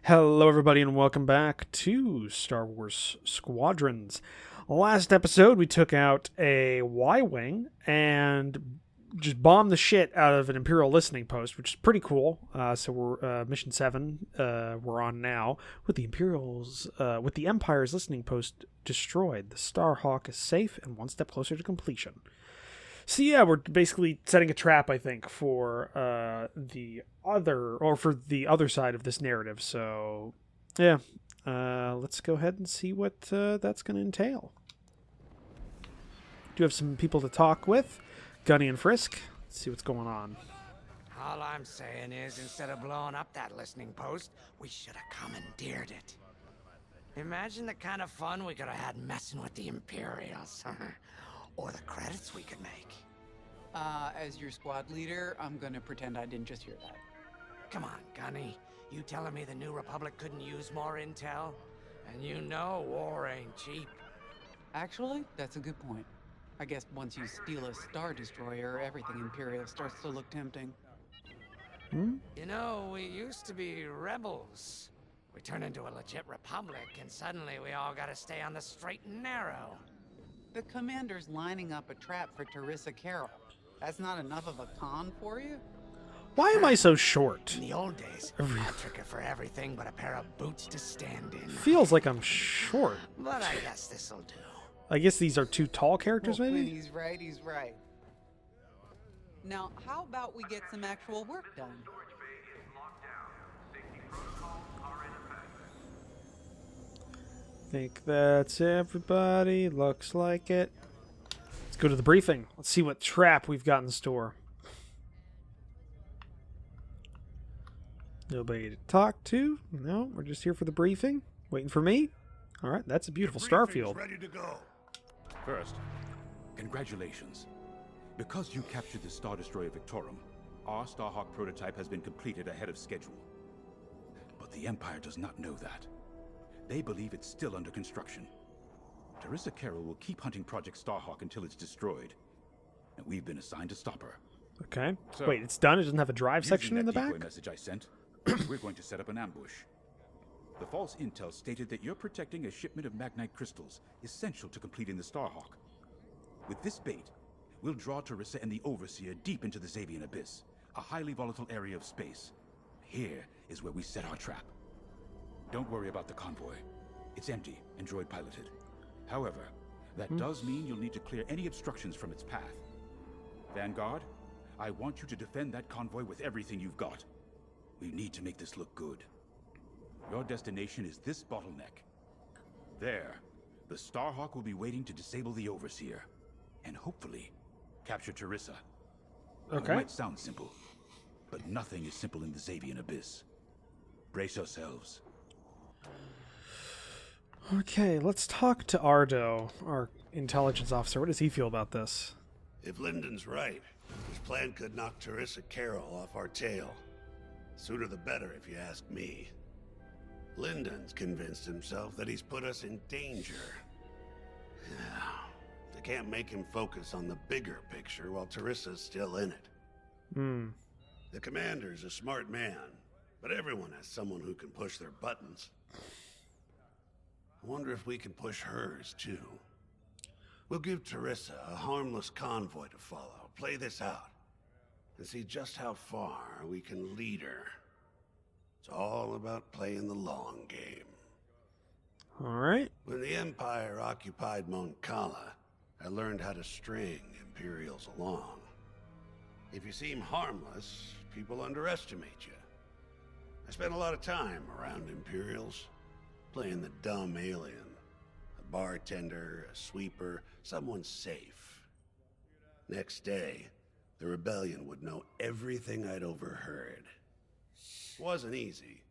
Hello, everybody, and welcome back to Star Wars Squadrons. Last episode, we took out a Y-Wing and just bombed the shit out of an Imperial listening post, which is pretty cool. So we're Mission 7. We're on now with the with the Empire's listening post destroyed. The Starhawk is safe and one step closer to completion. So yeah, we're basically setting a trap, I think, for the other side of this narrative. So yeah, let's go ahead and see what that's going to entail. Do have some people to talk with, Gunny and Frisk. Let's see what's going on. All I'm saying is, instead of blowing up that listening post, we should have commandeered it. Imagine the kind of fun we could have had messing with the Imperials. Or the credits we could make. As your squad leader, I'm gonna pretend I didn't just hear that. Come on, Gunny. You telling me the New Republic couldn't use more intel? And you know war ain't cheap. Actually, that's a good point. I guess once you steal a Star Destroyer, everything Imperial starts to look tempting. You know, we used to be rebels. We turned into a legit republic, and suddenly we all gotta stay on the straight and narrow. The commander's lining up a trap for Teresa Carroll. That's not enough of a con for you? Why am I so short? In the old days, I took her for everything but a pair of boots to stand in. Feels like I'm short. But I guess this'll do. I guess these are two tall characters, Well, maybe? when he's right, he's right. Now, how about we get some actual work done? Think that's everybody. Looks like it. Let's go to the briefing. Let's see what trap we've got in store. Nobody to talk to. No, we're just here for the briefing. Waiting for me. All right, that's a beautiful starfield. Ready to go. First, congratulations. Because you captured the Star Destroyer Victorum, our Starhawk prototype has been completed ahead of schedule. But the Empire does not know that. They believe it's still under construction. Teresa Carroll will keep hunting Project Starhawk until it's destroyed. And we've been assigned to stop her. Okay. So, wait, it's done? It doesn't have a drive section in the Using that back? decoy message I sent, we're going to set up an ambush. The false intel stated that you're protecting a shipment of Magnite crystals, essential to completing the Starhawk. With this bait, we'll draw Teresa and the Overseer deep into the Xavian Abyss, a highly volatile area of space. Here is where we set our trap. Don't worry about the convoy. It's empty and droid piloted. However, that does mean you'll need to clear any obstructions from its path. Vanguard, I want you to defend that convoy with everything you've got. We need to make this look good. Your destination is this bottleneck. There, the Starhawk will be waiting to disable the Overseer. And hopefully, capture Teresa. Okay. It might sound simple, but nothing is simple in the Xavian Abyss. Brace yourselves. Okay, let's talk to Ardo, our intelligence officer. What does he feel about this? If Lyndon's right, his plan could knock Teresa Carroll off our tail. Sooner the better, if you ask me. Lyndon's convinced himself that he's put us in danger. Yeah, they can't make him focus on the bigger picture while Teresa's still in it. The commander's a smart man, but everyone has someone who can push their buttons. I wonder if we can push hers, too. We'll give Teresa a harmless convoy to follow, play this out, and see just how far we can lead her. It's all about playing the long game. All right. When the Empire occupied Mon Cala, I learned how to string Imperials along. If you seem harmless, people underestimate you. I spent a lot of time around Imperials, playing the dumb alien. A bartender, a sweeper, someone safe. Next day, the rebellion would know everything I'd overheard. Wasn't easy,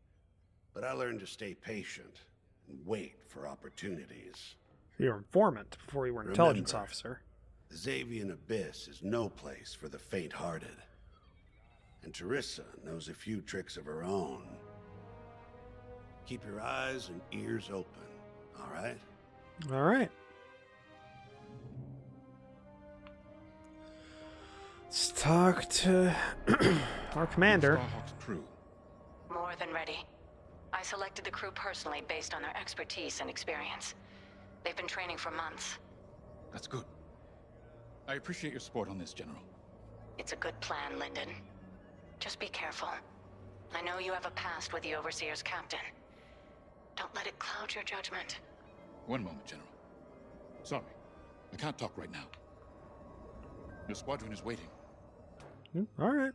but I learned to stay patient and wait for opportunities. You're an informant before you were an intelligence Remember, officer. The Xavian Abyss is no place for the faint-hearted. And Teresa knows a few tricks of her own. Keep your eyes and ears open, all right? All right. Let's talk to our commander. Starhawk's crew. More than ready. I selected the crew personally based on their expertise and experience. They've been training for months. That's good. I appreciate your support on this, General. It's a good plan, Lyndon. Just be careful. I know you have a past with the Overseer's captain. Don't let it cloud your judgment. One moment, General. Sorry, I can't talk right now. Your squadron is waiting. All right.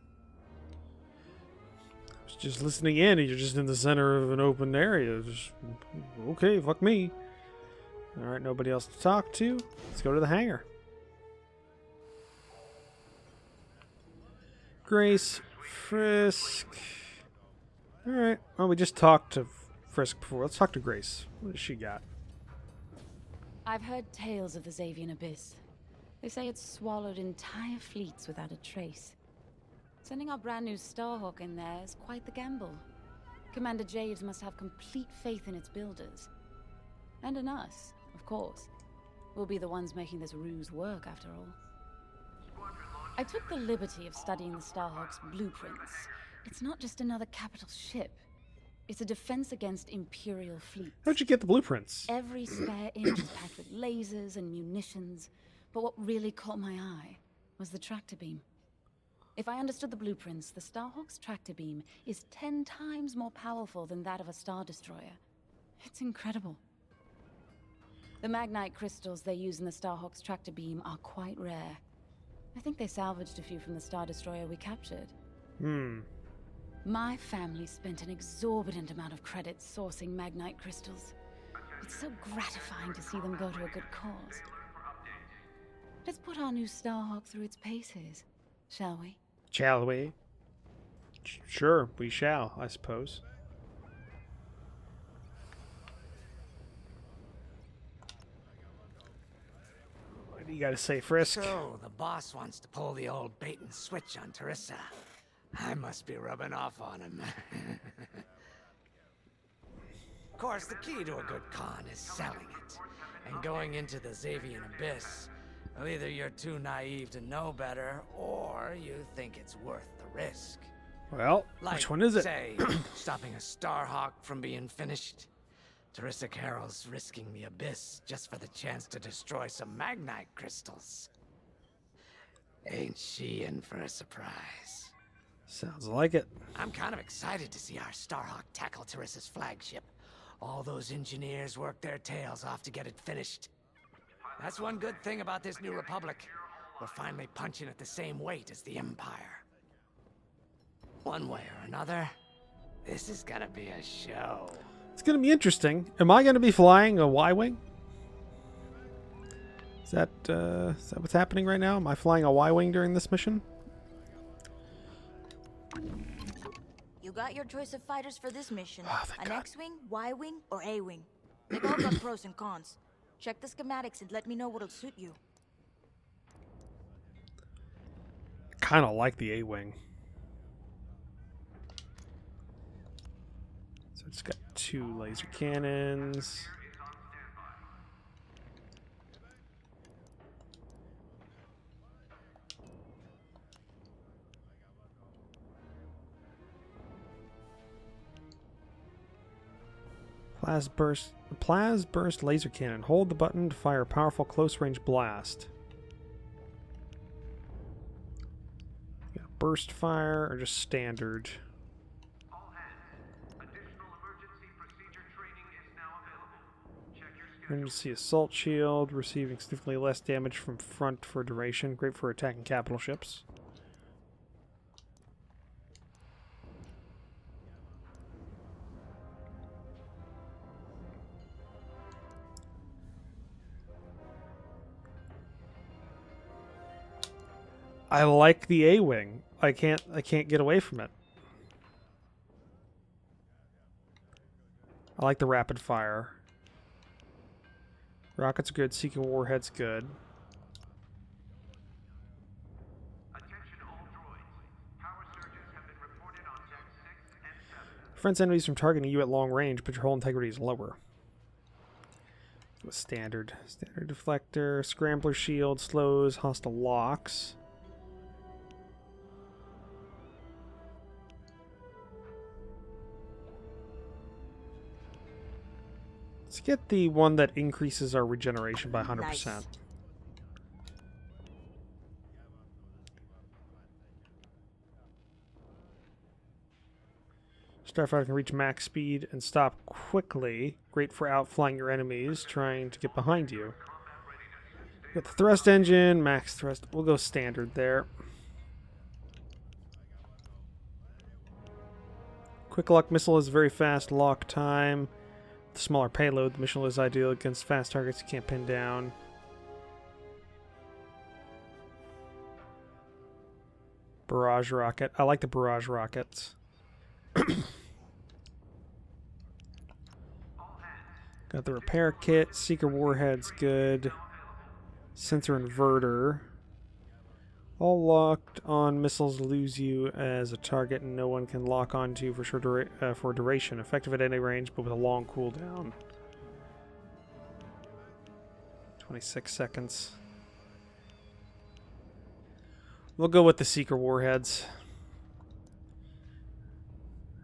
I was just listening in, and you're just in the center of an open area. Just, okay, fuck me. All right, nobody else to talk to. Let's go to the hangar. Grace, Frisk. All right. Well, we just talked to Frisk before. Let's talk to Grace. What does she got? I've heard tales of the Xavian Abyss. They say it's swallowed entire fleets without a trace. Sending our brand new Starhawk in there is quite the gamble. Commander Javes must have complete faith in its builders. And in us, of course. We'll be the ones making this ruse work, after all. I took the liberty of studying the Starhawk's blueprints. It's not just another capital ship. It's a defense against Imperial fleets. How'd you get the blueprints? Every spare inch is packed with lasers and munitions. But what really caught my eye was the tractor beam. If I understood the blueprints, the Starhawk's tractor beam is 10 times more powerful than that of a Star Destroyer. It's incredible. The Magnite crystals they use in the Starhawk's tractor beam are quite rare. I think they salvaged a few from the Star Destroyer we captured. My family spent an exorbitant amount of credits sourcing Magnite crystals. It's so gratifying to see them go to a good cause. Let's put our new Starhawk through its paces, shall we? Shall we? Sure, we shall, I suppose. What do you got to say, Frisk? So, the boss wants to pull the old bait and switch on Teresa. I must be rubbing off on him. Of course, the key to a good con is selling it. And going into the Xavian Abyss, well, either you're too naive to know better, or you think it's worth the risk. Well, Like, which one is it? say, stopping a Starhawk from being finished. Teresa Carroll's risking the Abyss just for the chance to destroy some Magnite crystals. Ain't she in for a surprise? Sounds like it. I'm kind of excited to see our Starhawk tackle Teresa's flagship. All those engineers worked their tails off to get it finished. That's one good thing about this new Republic. We're finally punching at the same weight as the Empire. One way or another, this is gonna be a show. It's going to be interesting. Am I going to be flying a Y-Wing? Is that what's happening right now? Am I flying a Y-Wing during this mission? You got your choice of fighters for this mission. Oh, thank An God. X-Wing, Y-Wing, or A-Wing. They've all got pros and cons. Check the schematics and let me know what'll suit you. Kind of like the A-Wing. So it's got 2 laser cannons. Plas burst laser cannon. Hold the button to fire a powerful close range blast. Yeah, burst fire or just standard? All hands, additional emergency procedure training is now available. Check your schedule. Emergency assault shield. Receiving significantly less damage from front for duration. Great for attacking capital ships. I like the A-Wing. I can't get away from it. I like the rapid fire. Rockets are good, seeking warheads good. Attention all droids. Power surges have been reported on Deck 6 and 7. Prevents enemies from targeting you at long range, but your hull integrity is lower. Standard deflector, scrambler shield, slows hostile locks. Let's get the one that increases our regeneration by 100%. Nice. Starfighter can reach max speed and stop quickly. Great for outflying your enemies trying to get behind you. Got the thrust engine, max thrust. We'll go standard there. Quick lock missile is very fast lock time. With smaller payload, the missile is ideal against fast targets you can't pin down. Barrage rocket. I like the barrage rockets. Got the repair kit. Seeker warhead's good. Sensor inverter. All locked on missiles lose you as a target and no one can lock onto for for duration. Effective at any range but with a long cooldown. 26 seconds. We'll go with the Seeker warheads.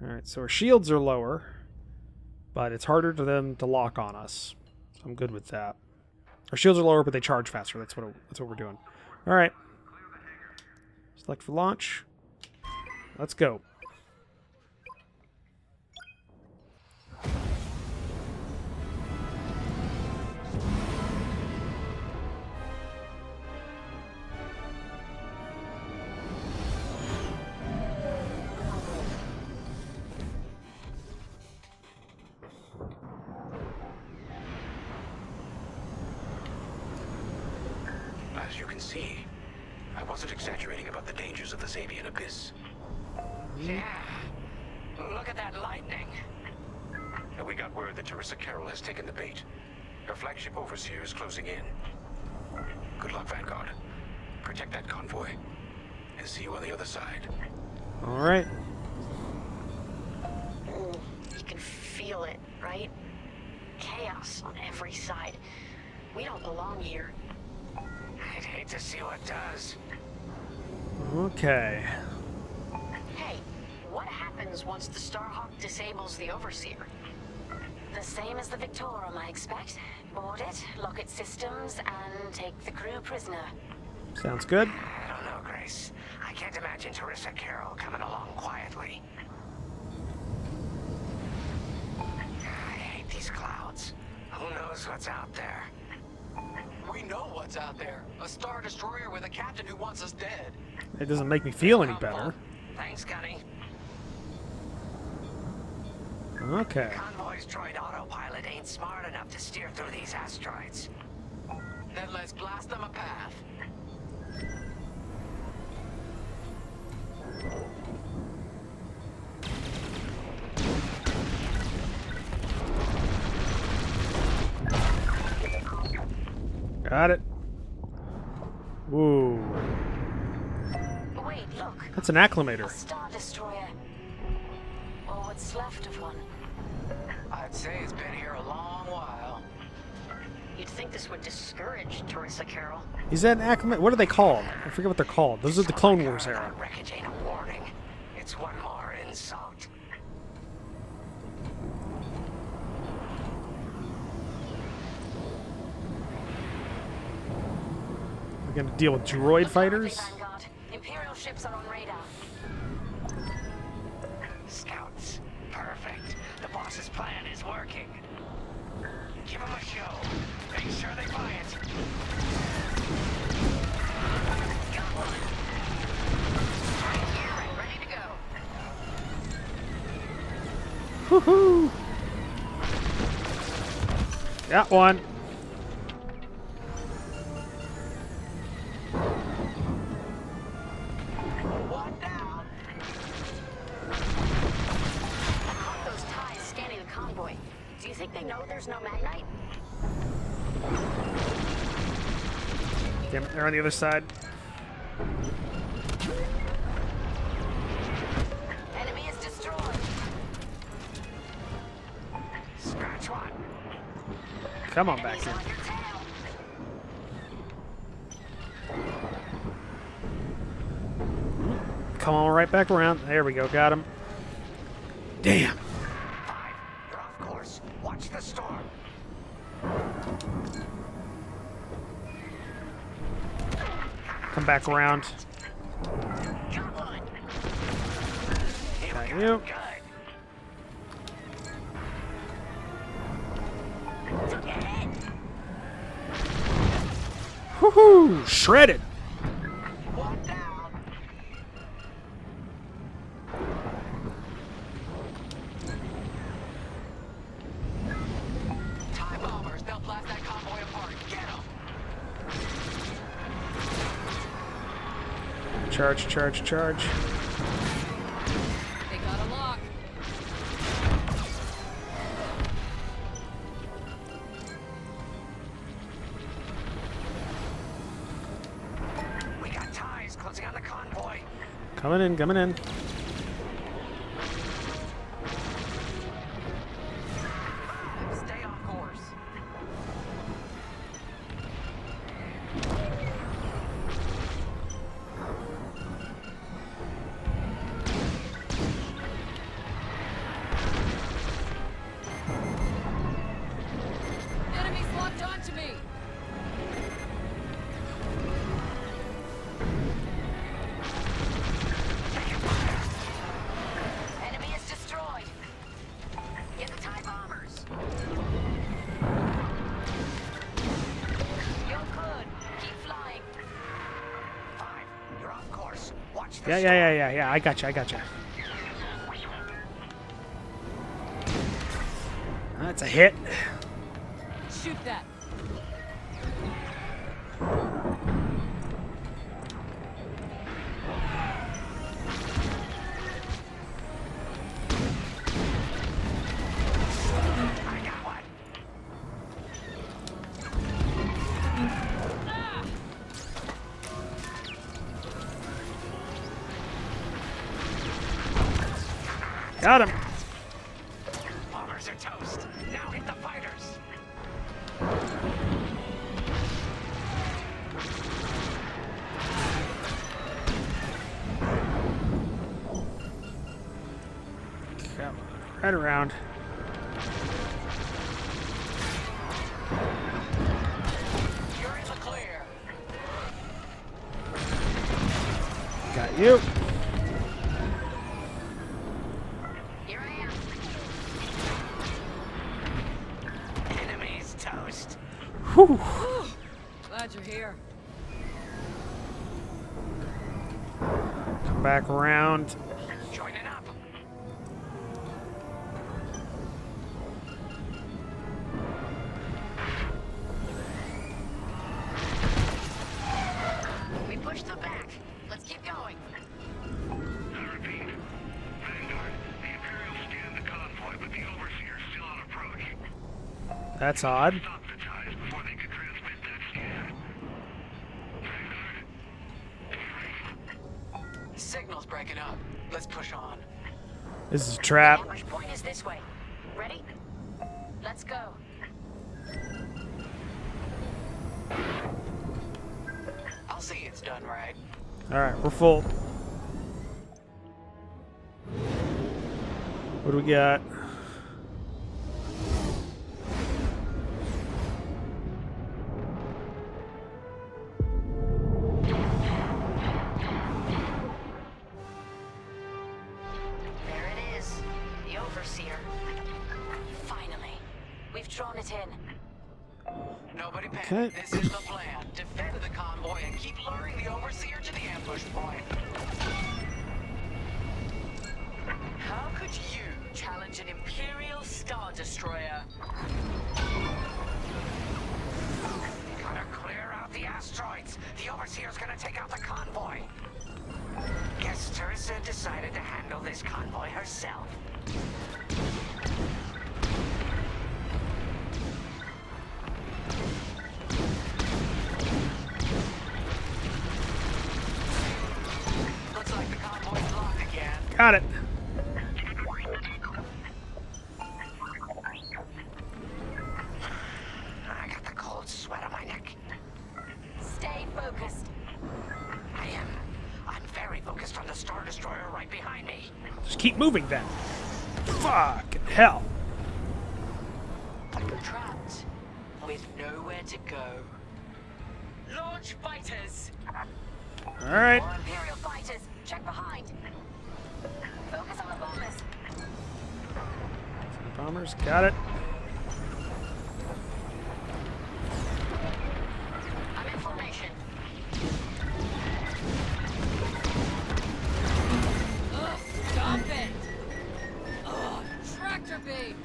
Alright, so our shields are lower, but it's harder for them to lock on us. So I'm good with that. Our shields are lower, but they charge faster. That's what we're doing. Alright. Select for launch. Let's go. As you can see, I wasn't exaggerating about the dangers of the Zabian Abyss. Yeah. Look at that lightning. And we got word that Teresa Carroll has taken the bait. Her flagship Overseer is closing in. Good luck, Vanguard. Protect that convoy. And see you on the other side. Alright. You can feel it, right? Chaos on every side. We don't belong here. I'd hate to see what does. Okay. Hey, what happens once the Starhawk disables the Overseer? The same as the Victorum, I expect. Board it, lock its systems, and take the crew prisoner. Sounds good. I don't know, Grace. I can't imagine Teresa Carroll coming along quietly. I hate these clouds. Who knows what's out there? We know what's out there. A Star Destroyer with a captain who wants us dead. It doesn't make me feel any better. Thanks, Gunny. Okay. Convoy's droid autopilot ain't smart enough to steer through these asteroids. Then let's blast them a path. Got it. Whoa. Wait, look. That's an acclimator. A Star Destroyer. Or what's left of one. I'd say it's been here a long while. You'd think this would discourage Teresa Carroll. Is that an acclimator? What are they called? I forget what they're called. Those are the Clone Wars era. Wreckage ain't a warning. It's one more insult. We're gonna deal with droid fighters. Vanguard. Imperial ships are on radar. Scouts. Perfect. The boss's plan is working. Give them a show. Make sure they buy it. Got one. Right here and ready to go. Woohoo! Got one. One down. I caught those ties scanning the convoy. Do you think they know there's no Magnite? Damn it, they're on the other side. Enemy is destroyed. Scratch one. Come on back Enemies here. on your tail. Come on right back around. There we go. Got him. Damn. 5. You're off course. course. Watch the storm. Come back around. Got one. Here Got we go. you. Good. Took a hit. Woohoo! Shredded. One down. TIE bombers, they'll blast that convoy apart. Get them! Charge, charge, charge. They got a lock. We got ties closing on the convoy. Coming in, coming in. Stay on course. Enemies locked onto me. Enemy is destroyed. Get the TIE bombers. You're good. Keep flying. 5. You're off course. Watch the Yeah, storm. yeah. I got you, I got you. That's a hit. Shoot that. I got one. Got him. Bombers are toast. Now hit the fighters. Come on. Right around. You're in the clear. Got you. Here I am. Enemies toast. Whew. Glad you're here. Come back around. Joining up. We pushed them back. Let's keep going. I repeat. Vanguard, the Imperials scanned the convoy, but the Overseer's still on approach. That's odd. Stop the ties before they can transmit that scan. Vanguard, Signal's breaking up. Let's push on. This is a The trap. ambush point is this way. Ready? Let's go. I'll see it's done right. Alright, we're full. What do we got? There it is. The Overseer. Finally. We've drawn it in. Nobody panic. Okay. This is the plan. Defend the convoy and keep luring the Overseer to the ambush point. How could you challenge an Imperial Star Destroyer? Gotta clear out the asteroids. The Overseer's gonna take out the convoy. Guess Teresa decided to handle this convoy herself. Looks like the convoy's locked again. Got it. I got the cold sweat on my neck. Stay focused. I am. I'm very focused on the Star Destroyer right behind me. Just keep moving then. Fucking hell. trapped with nowhere to go. Launch fighters! All right. More Imperial fighters! Check behind! Focus on the bombers! Bombers, got it. I'm in formation. Ugh, stop it! Ugh, tractor beam!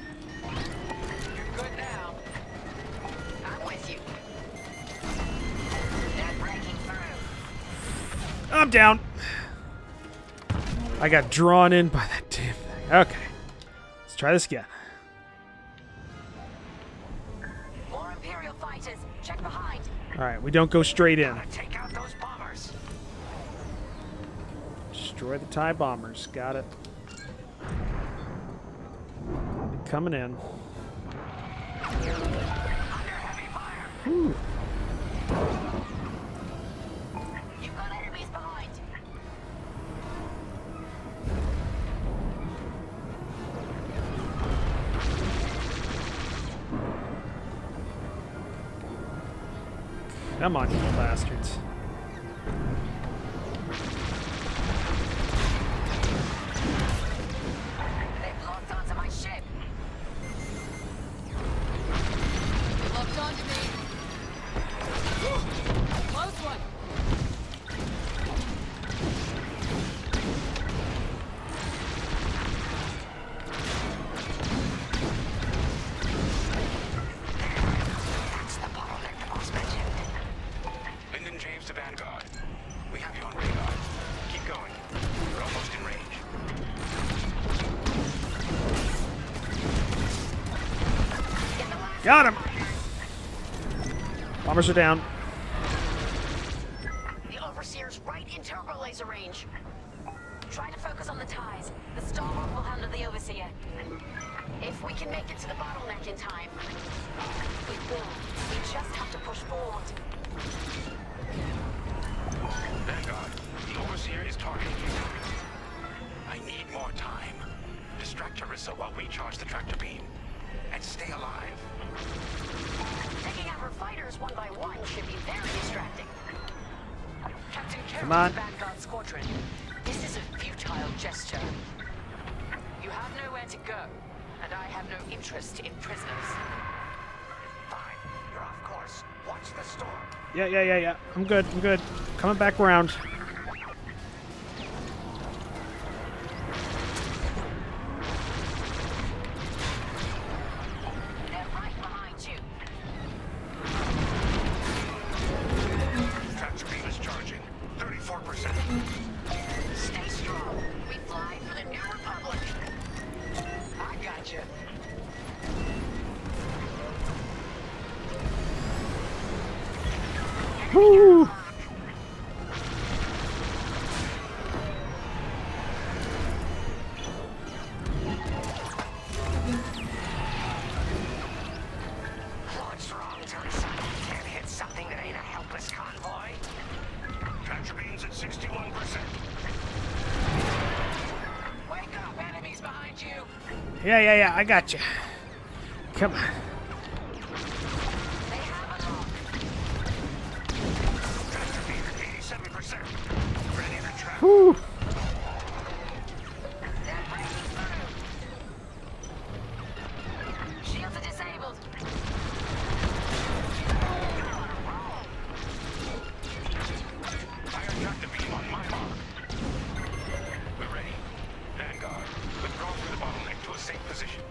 You're good now. I'm with you. They're breaking through. I'm down. I got drawn in by that damn thing. Okay. Let's try this again. More Imperial fighters! Check behind! All right, we don't go straight in. Take out those bombers. Destroy the TIE bombers. Got it. Coming in. Whew. You've got enemies behind! Come on, you bastards. They've locked onto my ship! They locked onto me. Close one. That's the bottleneck the boss mentioned. Lyndon James to Vanguard. We have you on radar. Keep going. We're almost in range. Got him. Bombers are down. The Overseer's right in turbo laser range. Try to focus on the ties. The Starhawk will handle the Overseer. If we can make it to the bottleneck in time, we will. We just have to push forward. Vanguard, the Overseer is targeting you. I need more time. Distract Teresa while we charge the tractor beam. And stay alive. Taking out our fighters one by one should be very distracting. Captain Come Carroll on. of the Vanguard Squadron. This is a futile gesture. You have nowhere to go, and I have no interest in prisoners. Fine. You're off course. Watch the storm. Yeah. I'm good. Coming back around. They're right behind you. Tractor beam is charging. 34%. Stay strong. We fly for the New Republic. I got you. Woo! What's wrong, Teresa? Can't hit something that ain't a helpless convoy? Tractor beam's at 61%. Wake up, enemies behind you. Yeah. I got you. Come on. They have a lock. Tractor beam at 87%. Ready to trap. Whew. They're breaking through. Shields are disabled. Fire tractor beam on my mark. We're ready. Vanguard, withdraw through the bottleneck to a safe position.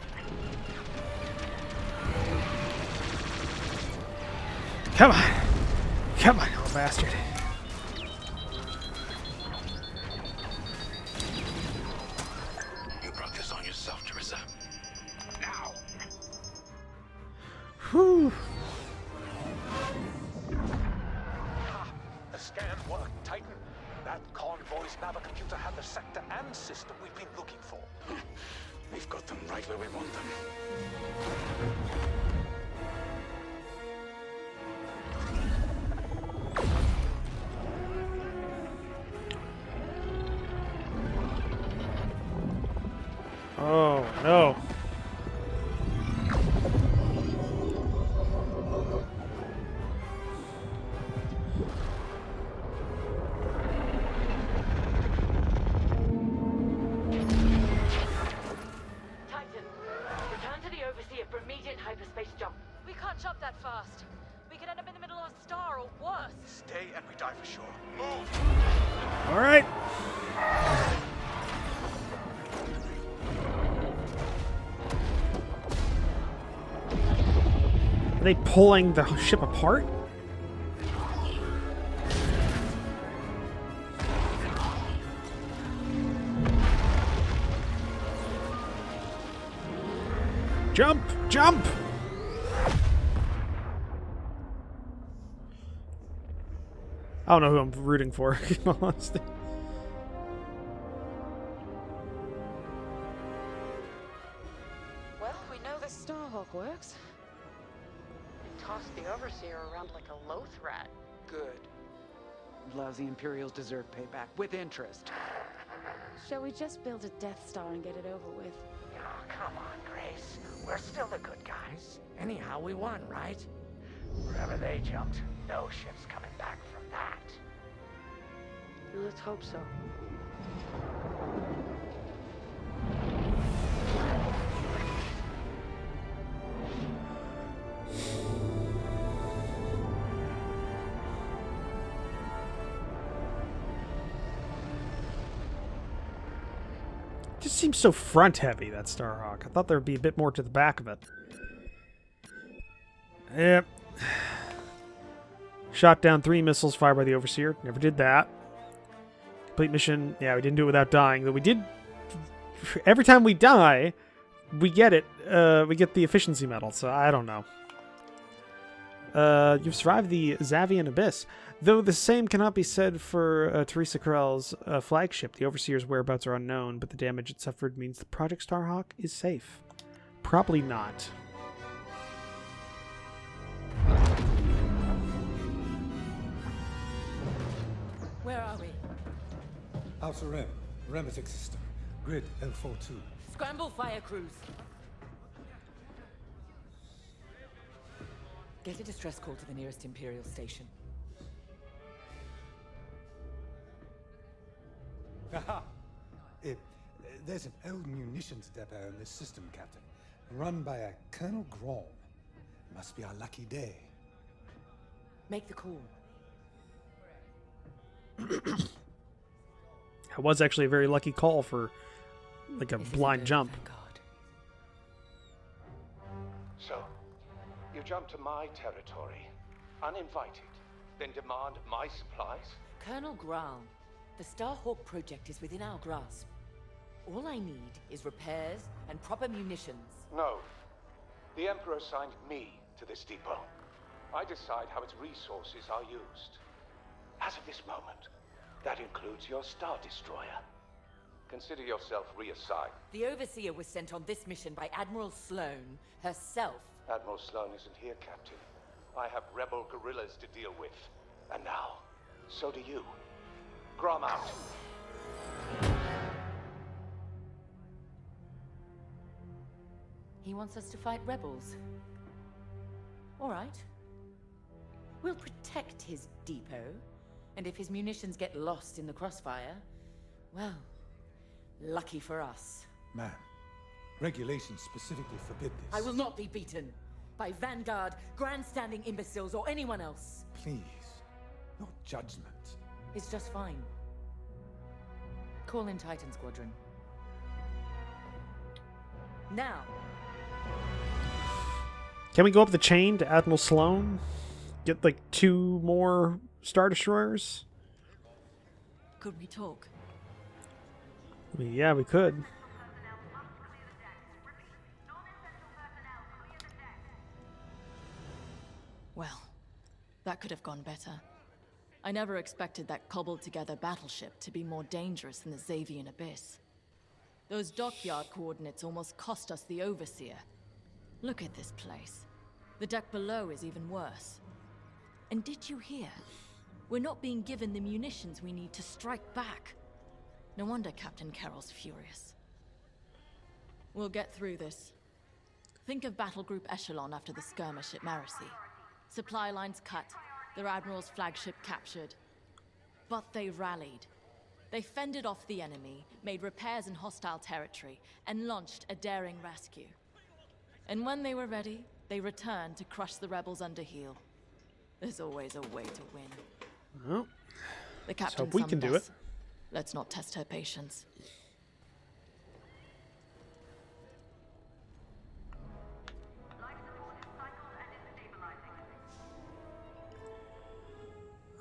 Come on, little bastard. You brought this on yourself, Teresa. Now. Whew. The scan worked, Titan. That convoy's navicomputer had the sector and system we've been looking for. We've got them right where we want them. Oh, no. for immediate hyperspace jump. We can't jump that fast. We could end up in the middle of a star or worse. Stay and we die for sure. Move! All right. Are they pulling the ship apart? Jump! Jump! I don't know who I'm rooting for, in all honesty. Well, we know this Starhawk works. It tossed the Overseer around like a loath rat. Good. Lousy Imperials deserve payback, with interest. Shall we just build a Death Star and get it over with? Oh, come on, Grace. We're still the good guys. Anyhow, we won, right? Wherever they jumped, no ship's coming back from that. Let's hope so. Just seems so front heavy, that Starhawk. I thought there would be a bit more to the back of it. Yep. Shot down 3 missiles fired by the Overseer. Never did that. Complete mission. Yeah, we didn't do it without dying. Though we did. Every time we die, we get it. We get the efficiency medal. So I don't know. You've survived the Zavian Abyss. Though the same cannot be said for Teresa Carell's flagship. The Overseer's whereabouts are unknown, but the damage it suffered means the Project Starhawk is safe. Probably not. Where are we? Outer Rim, Remetic System, Grid L42. Scramble fire crews. Get a distress call to the nearest Imperial station. Aha! There's an old munitions depot in this system, Captain. Run by a Colonel Grom. Must be our lucky day. Make the call. That was actually a very lucky call for, like, a blind jump. So, you jump to my territory, uninvited, then demand my supplies? Colonel Graal, the Starhawk project is within our grasp. All I need is repairs and proper munitions. No. The Emperor assigned me to this depot. I decide how its resources are used. As of this moment, that includes your Star Destroyer. Consider yourself reassigned. The Overseer was sent on this mission by Admiral Sloane herself. Admiral Sloane isn't here, Captain. I have rebel guerrillas to deal with. And now, so do you. Grom out. He wants us to fight rebels. All right. We'll protect his depot. And if his munitions get lost in the crossfire, well, lucky for us. Man, regulations specifically forbid this. I will not be beaten by Vanguard, grandstanding imbeciles, or anyone else. Please, not judgment. It's just fine. Call in Titan Squadron. Now. Can we go up the chain to Admiral Sloane? Get like 2 more Star Destroyers? Could we talk? I mean, yeah, we could. Well, that could have gone better. I never expected that cobbled-together battleship to be more dangerous than the Zavian Abyss. Those dockyard coordinates almost cost us the Overseer. Look at this place. The deck below is even worse. And did you hear? We're not being given the munitions we need to strike back. No wonder Captain Carroll's furious. We'll get through this. Think of Battle Group Echelon after the skirmish at Marasi. Supply lines cut, their admiral's flagship captured. But they rallied. They fended off the enemy, made repairs in hostile territory, and launched a daring rescue. And when they were ready, they returned to crush the rebels under heel. There's always a way to win. Well, The let's captain hope we can do it. Let's not test her patience.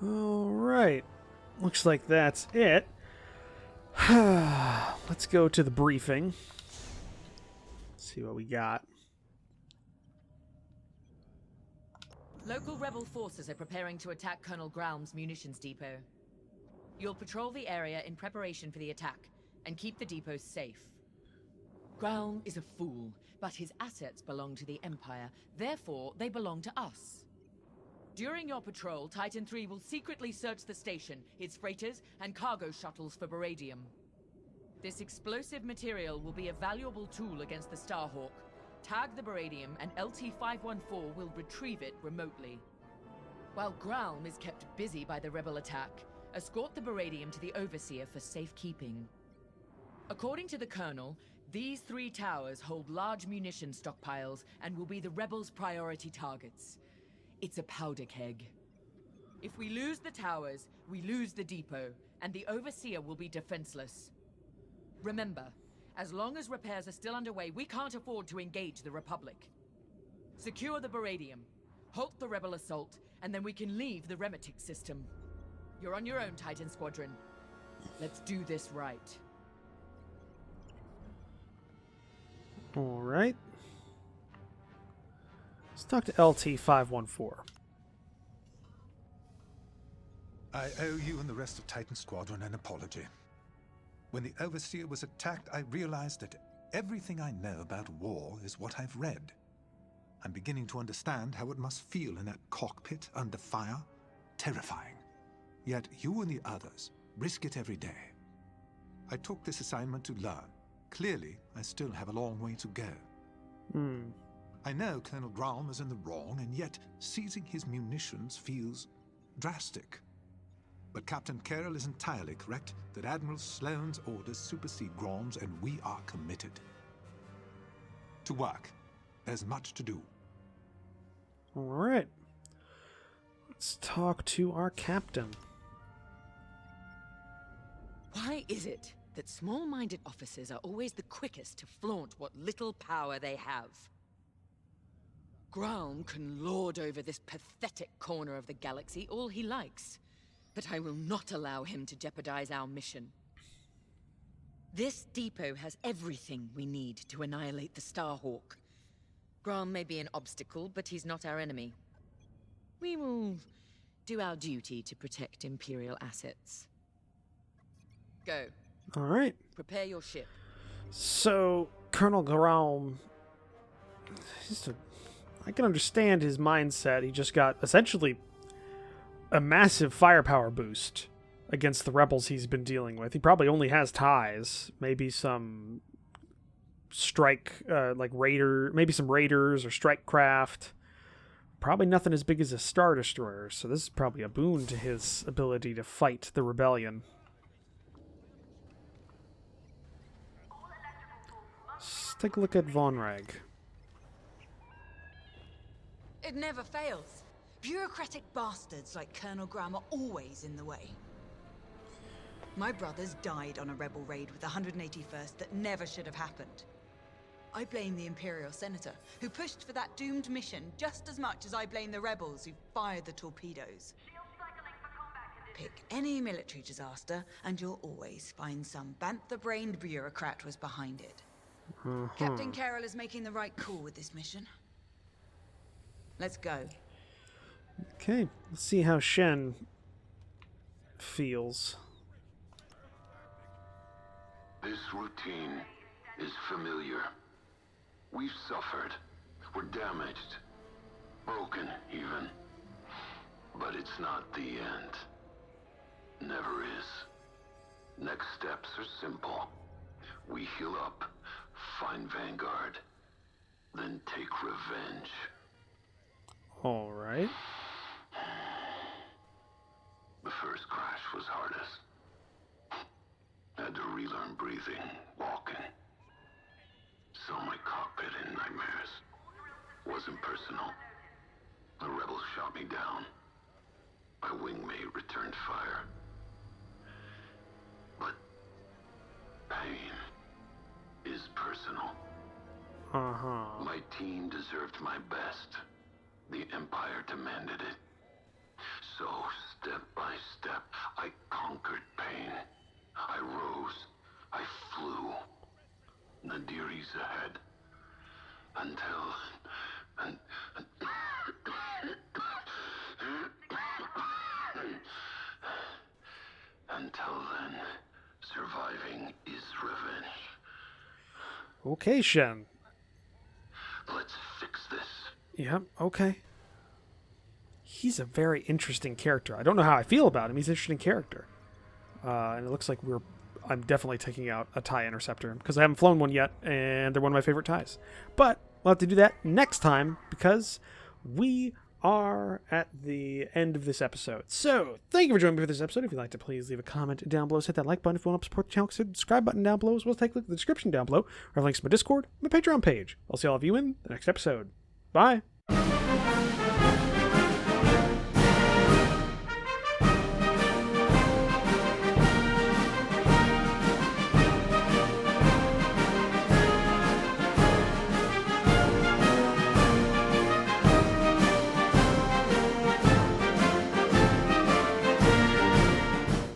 All right. Looks like that's it. Let's go to the briefing. See what we got. Local rebel forces are preparing to attack Colonel Graum's munitions depot. You'll patrol the area in preparation for the attack, and keep the depots safe. Graum is a fool, but his assets belong to the Empire, therefore they belong to us. During your patrol, Titan III will secretly search the station, its freighters, and cargo shuttles for beradium. This explosive material will be a valuable tool against the Starhawk. Tag the beradium, and LT-514 will retrieve it remotely. While Graum is kept busy by the rebel attack, escort the beradium to the Overseer for safekeeping. According to the Colonel, these 3 towers hold large munition stockpiles and will be the rebels' priority targets. It's a powder keg. If we lose the towers, we lose the depot, and the Overseer will be defenseless. Remember, as long as repairs are still underway, we can't afford to engage the Republic. Secure the beradium, halt the rebel assault, and then we can leave the Remetic system. You're on your own, Titan Squadron. Let's do this right. All right. Let's talk to LT-514. I owe you and the rest of Titan Squadron an apology. When the Overseer was attacked, I realized that everything I know about war is what I've read. I'm beginning to understand how it must feel in that cockpit under fire. Terrifying. Yet you and the others risk it every day. I took this assignment to learn. Clearly, I still have a long way to go. I know Colonel Graum is in the wrong, and yet seizing his munitions feels drastic. But Captain Carroll is entirely correct that Admiral Sloane's orders supersede Graum's, and we are committed. To work. There's much to do. All right. Let's talk to our captain. Why is it that small-minded officers are always the quickest to flaunt what little power they have? Graum can lord over this pathetic corner of the galaxy all he likes, but I will not allow him to jeopardize our mission. This depot has everything we need to annihilate the Starhawk. Graum may be an obstacle, but he's not our enemy. We will do our duty to protect Imperial assets. Go. All right. Prepare your ship. So, Colonel Graum, I can understand his mindset. He just got essentially a massive firepower boost against the rebels he's been dealing with. He probably only has ties, maybe some strike, maybe some raiders or strike craft. Probably nothing as big as a Star Destroyer, so this is probably a boon to his ability to fight the rebellion. Let's take a look at Von Rag. It never fails. Bureaucratic bastards like Colonel Graum are always in the way. My brothers died on a rebel raid with the 181st that never should have happened. I blame the Imperial Senator, who pushed for that doomed mission just as much as I blame the rebels who fired the torpedoes. Pick any military disaster, and you'll always find some bantha-brained bureaucrat was behind it. Captain Carroll is making the right call with this mission. Let's go. Okay, let's see how Shen feels. This routine is familiar. We've suffered. We're damaged. Broken, even. But it's not the end. Never is. Next steps are simple. We heal up, find Vanguard, then take revenge. All right. The first crash was hardest. Had to relearn breathing, walking. Saw my cockpit in nightmares. wasn't personal. The rebels shot me down. My wingmate returned fire. But pain is personal. Uh-huh. My team deserved my best. The Empire demanded it. So, step by step, I conquered pain. I rose. I flew. Nadiri's ahead. Until then, surviving is revenge. Okay, Shen. Let's fix this. Yep, okay. He's a very interesting character. I don't know how I feel about him. He's an interesting character. And it looks like I'm definitely taking out a TIE Interceptor because I haven't flown one yet, and they're one of my favorite TIEs. But we'll have to do that next time because we are at the end of this episode. So, thank you for joining me for this episode. If you'd like to, please leave a comment down below. Hit that like button if you want to support the channel. Hit the subscribe button down below, as well as take a look at the description down below. I have links to my Discord, my Patreon page. I'll see all of you in the next episode. Bye!